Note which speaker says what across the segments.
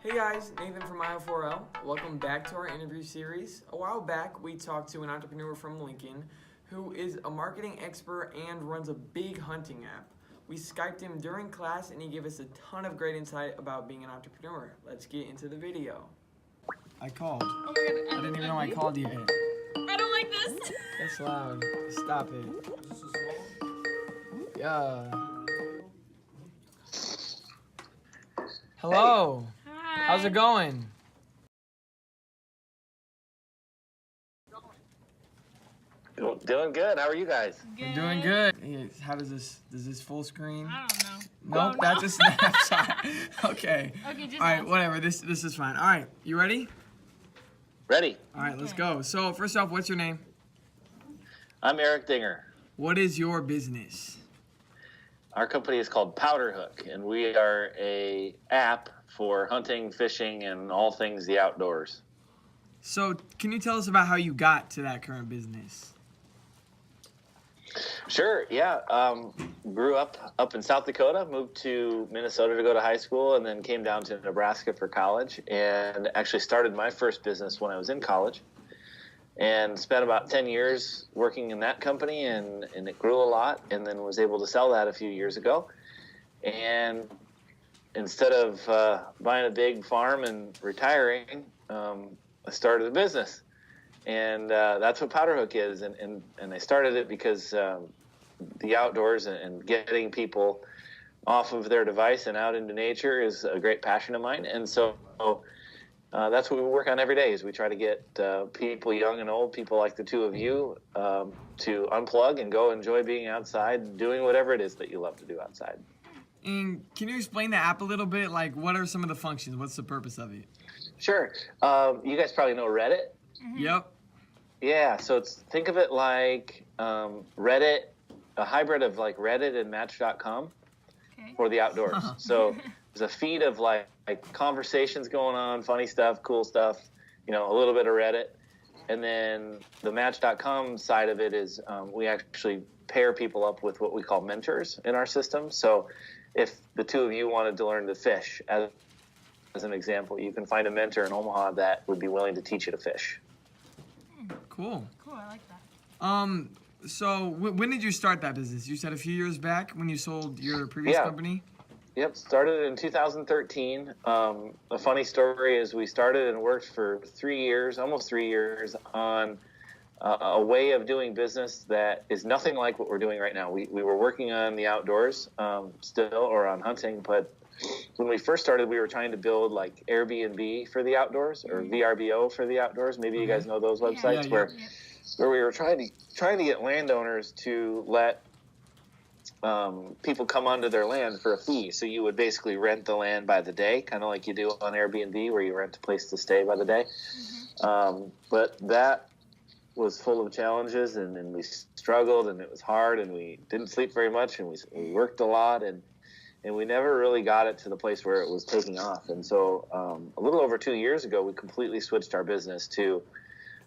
Speaker 1: Hey guys, Nathan from IO4L. Welcome back to our interview series. A while back, we talked to an entrepreneur from Lincoln who is a marketing expert and runs a big hunting app. We Skyped him during class and he gave us a ton of great insight about being an entrepreneur. Let's get into the video. I called.
Speaker 2: Oh my god.
Speaker 1: I didn't even know I called you.
Speaker 2: I don't like this.
Speaker 1: That's loud. Stop it. Yeah. Hello.
Speaker 2: Hi.
Speaker 1: How's it going?
Speaker 3: Doing good. How are you guys?
Speaker 2: Good.
Speaker 1: I'm doing good. Hey, how does this full screen?
Speaker 2: I don't know.
Speaker 1: Nope,
Speaker 2: Oh,
Speaker 1: that's
Speaker 2: no.
Speaker 1: a snapshot. Okay.
Speaker 2: Okay, just
Speaker 1: All right,
Speaker 2: ask.
Speaker 1: whatever. This is fine. All right, you ready?
Speaker 3: Ready.
Speaker 1: All right, let's
Speaker 2: Okay.
Speaker 1: go. So first off, what's your name?
Speaker 3: I'm Eric Dinger.
Speaker 1: What is your business?
Speaker 3: Our company is called Powderhook, and we are a app for hunting, fishing, and all things the outdoors.
Speaker 1: So can you tell us about how you got to that current business?
Speaker 3: Sure. Yeah. Grew up in South Dakota, moved to Minnesota to go to high school, and then came down to Nebraska for college, and actually started my first business when I was in college. And spent about 10 years working in that company, and it grew a lot, and then was able to sell that a few years ago. And instead of buying a big farm and retiring, I started a business. And that's what Powderhook is. And I started it because the outdoors and getting people off of their device and out into nature is a great passion of mine. And so that's what we work on every day is we try to get people, young and old, people like the two of you, to unplug and go enjoy being outside, doing whatever it is that you love to do outside.
Speaker 1: And can you explain the app a little bit? Like, what are some of the functions? What's the purpose of it?
Speaker 3: Sure. You guys probably know Reddit.
Speaker 1: Yep.
Speaker 3: Yeah, so think of it like Reddit, a hybrid of like Reddit and Match.com
Speaker 2: Okay.
Speaker 3: for the outdoors. So there's a feed of like conversations going on, funny stuff, cool stuff, a little bit of Reddit. And then the Match.com side of it is we actually pair people up with what we call mentors in our system. So if the two of you wanted to learn to fish, as an example, you can find a mentor in Omaha that would be willing to teach you to fish.
Speaker 1: Cool.
Speaker 2: Cool, I like that.
Speaker 1: So when did you start that business? You said a few years back when you sold your previous
Speaker 3: Yeah.
Speaker 1: company?
Speaker 3: Yep, started in 2013. A funny story is we started and worked for 3 years, almost 3 years, on a way of doing business that is nothing like what we're doing right now. We were working on the outdoors still, or on hunting, but when we first started, we were trying to build like Airbnb for the outdoors or VRBO for the outdoors. Maybe you guys know those websites
Speaker 1: Yeah.
Speaker 3: where we were trying to get landowners to let people come onto their land for a fee. So you would basically rent the land by the day, kind of like you do on Airbnb, where you rent a place to stay by the day. But that was full of challenges, and we struggled, and it was hard, and we didn't sleep very much, and we worked a lot, and we never really got it to the place where it was taking off. And so a little over 2 years ago, we completely switched our business to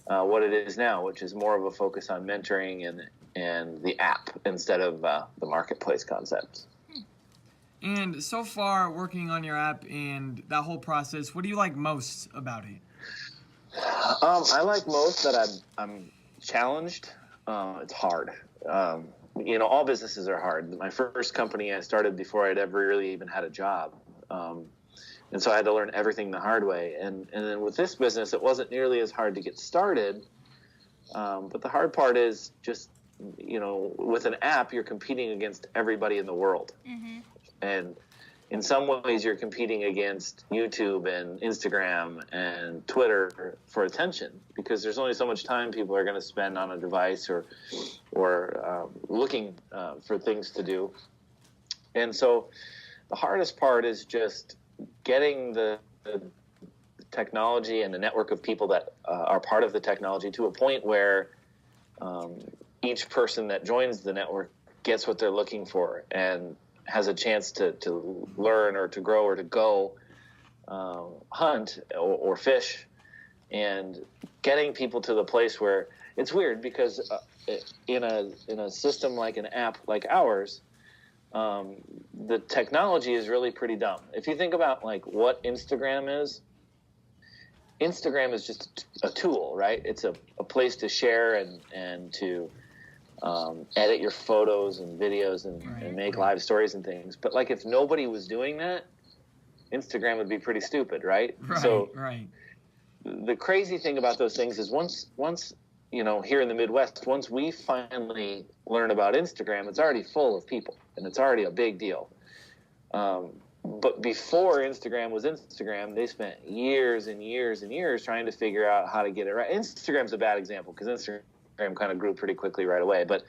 Speaker 3: what it is now, which is more of a focus on mentoring and the app instead of the marketplace concept.
Speaker 1: And so far, working on your app and that whole process, what do you like most about it?
Speaker 3: I like most that I'm challenged. It's hard. All businesses are hard. My first company I started before I'd ever really even had a job. And so I had to learn everything the hard way. And then with this business, it wasn't nearly as hard to get started. But the hard part is just, with an app, you're competing against everybody in the world. And in some ways, you're competing against YouTube and Instagram and Twitter for attention, because there's only so much time people are going to spend on a device or looking for things to do. And so the hardest part is just getting the technology and the network of people that are part of the technology to a point where each person that joins the network gets what they're looking for and has a chance to learn or to grow or to go hunt or fish, and getting people to the place where it's weird because in a system like an app like ours, the technology is really pretty dumb. If you think about like what Instagram is just a tool, right? It's a place to share and to edit your photos and videos and make live stories and things. But like if nobody was doing that, Instagram would be pretty stupid, right? So the crazy thing about those things is once here in the Midwest, once we finally learn about Instagram, it's already full of people and it's already a big deal. But before Instagram was Instagram, they spent years and years and years trying to figure out how to get it right. Instagram's a bad example because Instagram kind of grew pretty quickly right away. But,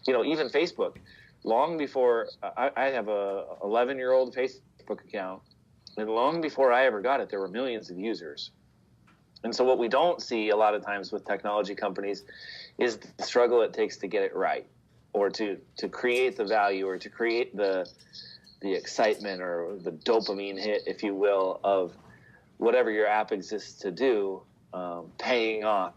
Speaker 3: even Facebook, long before I have a 11-year-old Facebook account, and long before I ever got it, there were millions of users. And so what we don't see a lot of times with technology companies is the struggle it takes to get it right, or to create the value, or to create the excitement or the dopamine hit, if you will, of whatever your app exists to do, paying off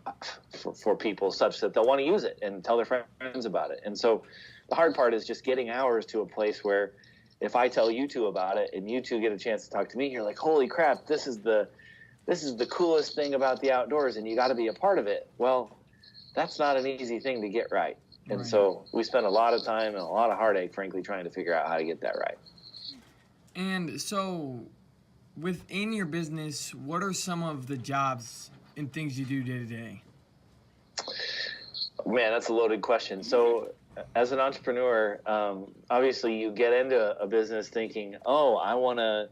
Speaker 3: for people such that they'll want to use it and tell their friends about it. And so the hard part is just getting ours to a place where if I tell you two about it and you two get a chance to talk to me, you're like, holy crap, this is the coolest thing about the outdoors and you got to be a part of it. Well, that's not an easy thing to get right. And so we spend a lot of time and a lot of heartache, frankly, trying to figure out how to get that right.
Speaker 1: And so within your business, what are some of the jobs and things you do day to day?
Speaker 3: Man, that's a loaded question. So as an entrepreneur, obviously you get into a business thinking, oh, I want to,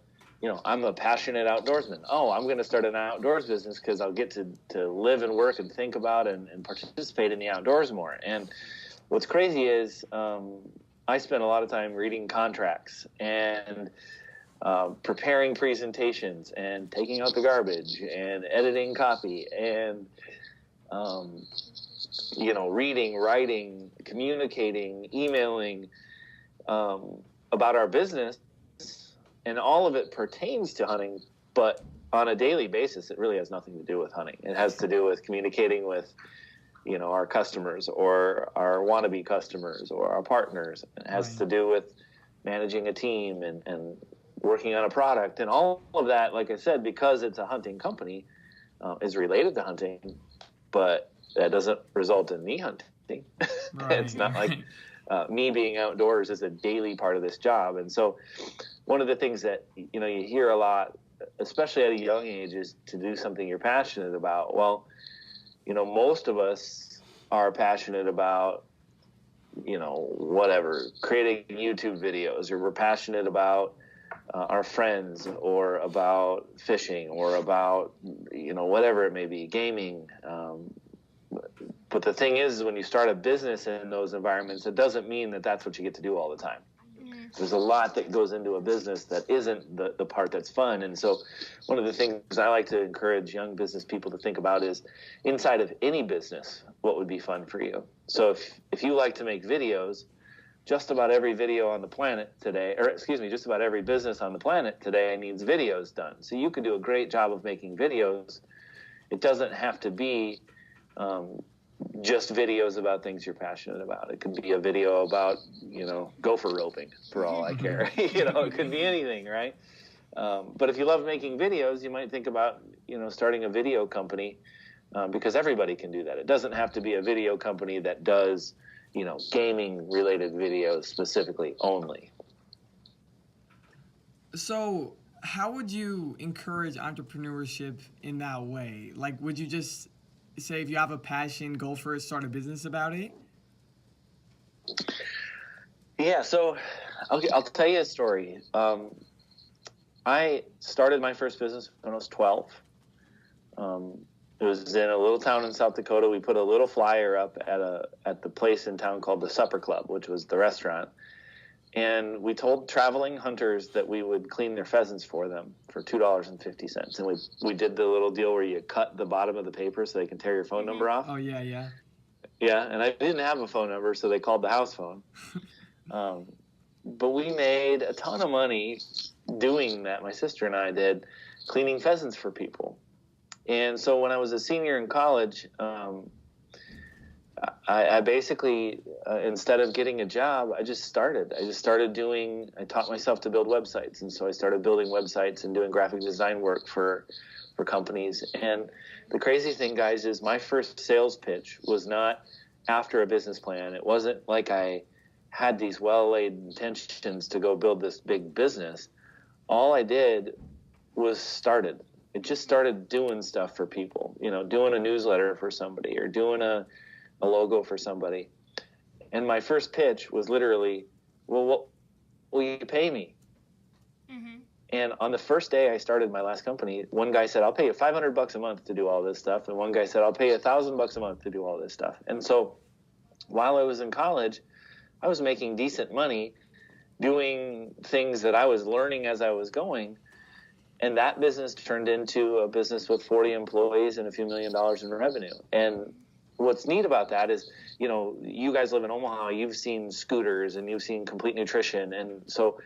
Speaker 3: I'm a passionate outdoorsman. Oh, I'm going to start an outdoors business because I'll get to live and work and think about and participate in the outdoors more. And what's crazy is I spend a lot of time reading contracts and preparing presentations and taking out the garbage and editing copy and, reading, writing, communicating, emailing about our business. And all of it pertains to hunting, but on a daily basis, it really has nothing to do with hunting. It has to do with communicating with, our customers or our wannabe customers or our partners. It has to do with managing a team and working on a product. And all of that, like I said, because it's a hunting company, is related to hunting, but that doesn't result in me hunting. It's not like me being outdoors is a daily part of this job. And so one of the things that, you hear a lot, especially at a young age, is to do something you're passionate about. Well, most of us are passionate about, whatever, creating YouTube videos, or we're passionate about our friends, or about fishing, or about, whatever it may be, gaming. But the thing is, when you start a business in those environments, it doesn't mean that that's what you get to do all the time. There's a lot that goes into a business that isn't the part that's fun. And so one of the things I like to encourage young business people to think about is, inside of any business, what would be fun for you? So if you like to make videos, just about every video on the planet today, just about every business on the planet today needs videos done. So you could do a great job of making videos. It doesn't have to be just videos about things you're passionate about. It could be a video about, gopher roping, for all I care. It could be anything, right? But if you love making videos, you might think about, starting a video company, because everybody can do that. It doesn't have to be a video company that does, gaming-related videos specifically only.
Speaker 1: So how would you encourage entrepreneurship in that way? Like, would you just say, if you have a passion, go for it, start a business about it?
Speaker 3: Yeah, so I'll tell you a story. I started my first business when I was 12. It was in a little town in South Dakota. We put a little flyer up at the place in town called the Supper Club, which was the restaurant. And we told traveling hunters that we would clean their pheasants for them for $2.50. And we did the little deal where you cut the bottom of the paper so they can tear your phone number off.
Speaker 1: Oh, yeah.
Speaker 3: Yeah, and I didn't have a phone number, so they called the house phone. But we made a ton of money doing that. My sister and I did, cleaning pheasants for people. And so when I was a senior in college, I basically, instead of getting a job, I just started. I taught myself to build websites. And so I started building websites and doing graphic design work for companies. And the crazy thing, guys, is my first sales pitch was not after a business plan. It wasn't like I had these well-laid intentions to go build this big business. All I did was started. It just started doing stuff for people, doing a newsletter for somebody or doing a logo for somebody. And my first pitch was literally, well, what will you pay me? Mm-hmm. And on the first day I started my last company, one guy said, I'll pay you $500 a month to do all this stuff. And one guy said, I'll pay you $1,000 a month to do all this stuff. And so while I was in college, I was making decent money doing things that I was learning as I was going. And that business turned into a business with 40 employees and a few $1 million in revenue. And what's neat about that is, you guys live in Omaha, you've seen Scooters and you've seen Complete Nutrition. And so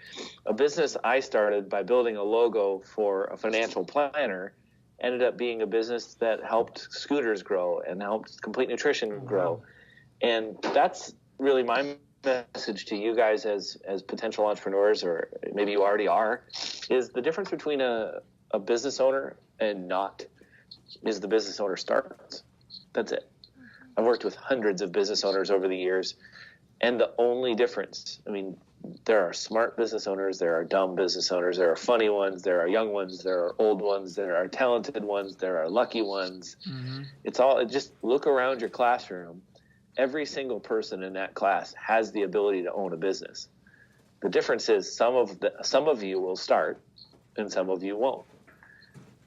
Speaker 3: a business I started by building a logo for a financial planner ended up being a business that helped Scooters grow and helped Complete Nutrition grow. And that's really my message to you guys as potential entrepreneurs, or maybe you already are, is the difference between a business owner and not is the business owner starts. That's it. I've worked with hundreds of business owners over the years, and the only difference, there are smart business owners, there are dumb business owners, there are funny ones, there are young ones, there are old ones, there are talented ones, there are lucky ones. Mm-hmm. Just look around your classroom. Every single person in that class has the ability to own a business. The difference is some of you will start and some of you won't.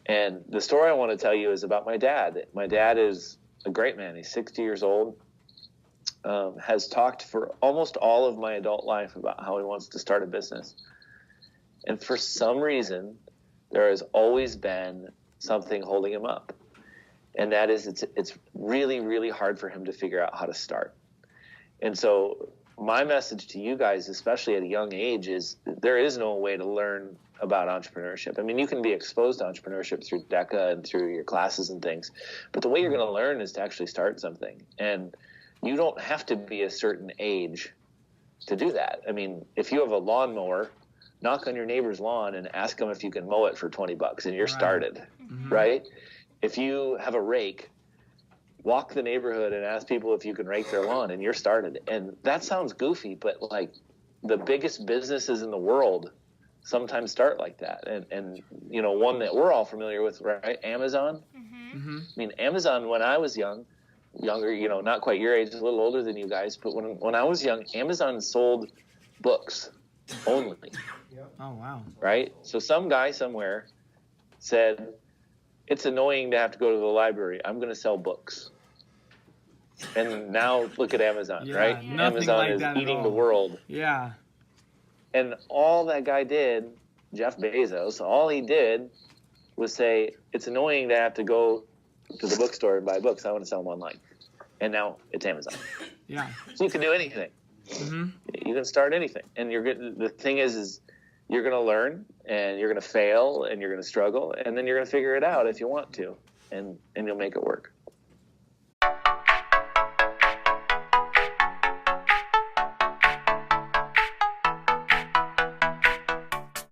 Speaker 3: And the story I want to tell you is about my dad. My dad is a great man. He's 60 years old, has talked for almost all of my adult life about how he wants to start a business. And for some reason, there has always been something holding him up. And that is, it's really, really hard for him to figure out how to start. And so my message to you guys, especially at a young age, is there is no way to learn about entrepreneurship. You can be exposed to entrepreneurship through DECA and through your classes and things, but the way you're going to learn is to actually start something. And you don't have to be a certain age to do that. If you have a lawnmower, knock on your neighbor's lawn and ask them if you can mow it for $20 and you're started, right? If you have a rake, walk the neighborhood and ask people if you can rake their lawn and you're started. And that sounds goofy, but the biggest businesses in the world sometimes start like that. And one that we're all familiar with, right? Amazon. Mm-hmm. Amazon, when I was younger, not quite your age, a little older than you guys, but when I was young, Amazon sold books only.
Speaker 2: Oh, wow.
Speaker 3: Right? So some guy somewhere said, it's annoying to have to go to the library. I'm going to sell books. And now look at Amazon, right? Amazon
Speaker 2: like
Speaker 3: is
Speaker 2: that
Speaker 3: eating the world.
Speaker 2: Yeah.
Speaker 3: And all that guy did, Jeff Bezos, all he did was say, it's annoying to have to go to the bookstore and buy books. I want to sell them online. And now it's Amazon.
Speaker 2: Yeah.
Speaker 3: So you can do anything. Mm-hmm. You can start anything. And the thing is you're going to learn and you're going to fail and you're going to struggle. And then you're going to figure it out if you want to. And you'll make it work.